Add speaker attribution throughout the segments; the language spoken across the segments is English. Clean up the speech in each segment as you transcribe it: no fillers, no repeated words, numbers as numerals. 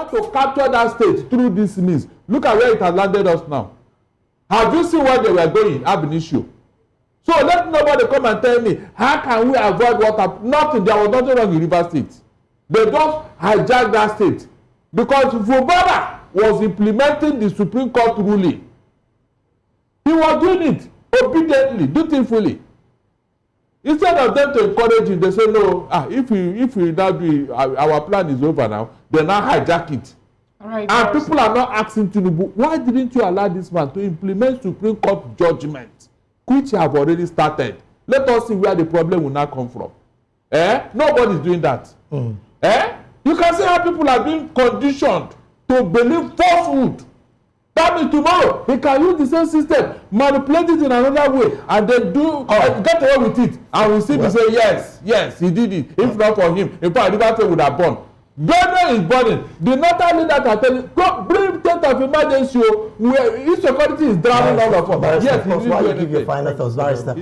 Speaker 1: want to capture that state through this means. Look at where it has landed us now. Have you seen where they were going ab initio? So let nobody come and tell me, how can we avoid what happened? Nothing. There was nothing wrong in River State. They just hijacked that state. Because Fubara was implementing the Supreme Court ruling. He was doing it obediently, dutifully. Instead of them to encourage him, they say, no, if we now do it, our plan is over now. They now hijack it.
Speaker 2: All right,
Speaker 1: and people are not asking Tinubu, why didn't you allow this man to implement Supreme Court judgment, which have already started? Let us see where the problem will now come from. Nobody is doing that. You can see how people are being conditioned to believe falsehood. That means tomorrow they can use the same system, manipulate it in another way, and then get away with it. And we see me say, yes, he did it. If not for him, in fact, River State would have born. Ghana is burning. The northern leader can tell you, go bring state of emergency where insecurity is drowning all of us.
Speaker 3: Yes, while you give your final thoughts, Barrister,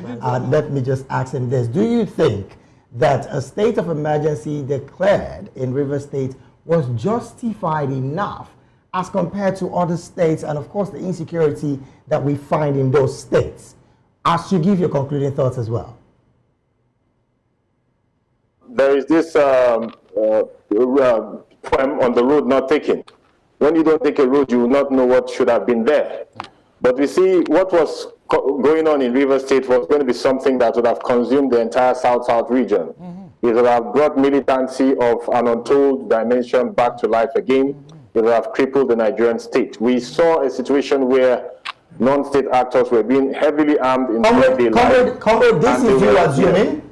Speaker 3: let me just ask him this. Do you think that a state of emergency declared in River State was justified enough as compared to other states, and of course the insecurity that we find in those states? As you give your concluding thoughts as well.
Speaker 4: There is this poem on the road not taken. When you don't take a road, you will not know what should have been there. But we see what was going on in River State was going to be something that would have consumed the entire South-South region. It would have brought militancy of an untold dimension back to life again. It would have crippled the Nigerian state. We saw a situation where non-state actors were being heavily armed in broad daylight.
Speaker 3: Comrade, this is you assuming.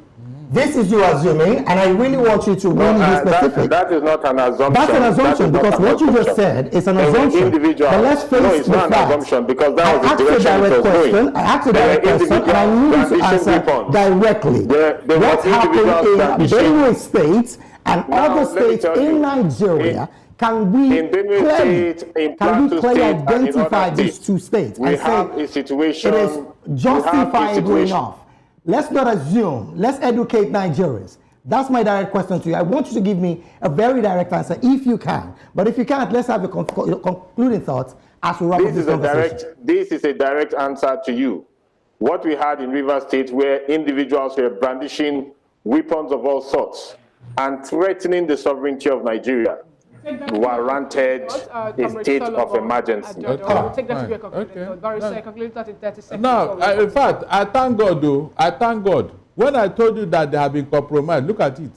Speaker 3: This is you assuming, and I really want you to really be specific.
Speaker 4: That is not an assumption.
Speaker 3: That's an assumption, because what you just said is an assumption. But let's face
Speaker 4: no, it's not an assumption, because that was the direction it was going.
Speaker 3: I asked a direct question, and I need you to answer directly. What happened in Benue State and other states in Nigeria? Can we clearly identify these two states and say
Speaker 4: a situation,
Speaker 3: it is justifiable enough? Let's not assume. Let's educate Nigerians. That's my direct question to you. I want you to give me a very direct answer if you can. But if you can't, let's have your concluding thoughts as we wrap up this conversation.
Speaker 4: This is a direct answer to you. What we had in River State, where individuals were brandishing weapons of all sorts and threatening the sovereignty of Nigeria, warranted a state of emergency.
Speaker 2: We'll take that to be a concluding. Barrister, conclude that in 30 seconds.
Speaker 1: Now, in fact, I thank God, though. I thank God. When I told you that they have been compromised, look at it.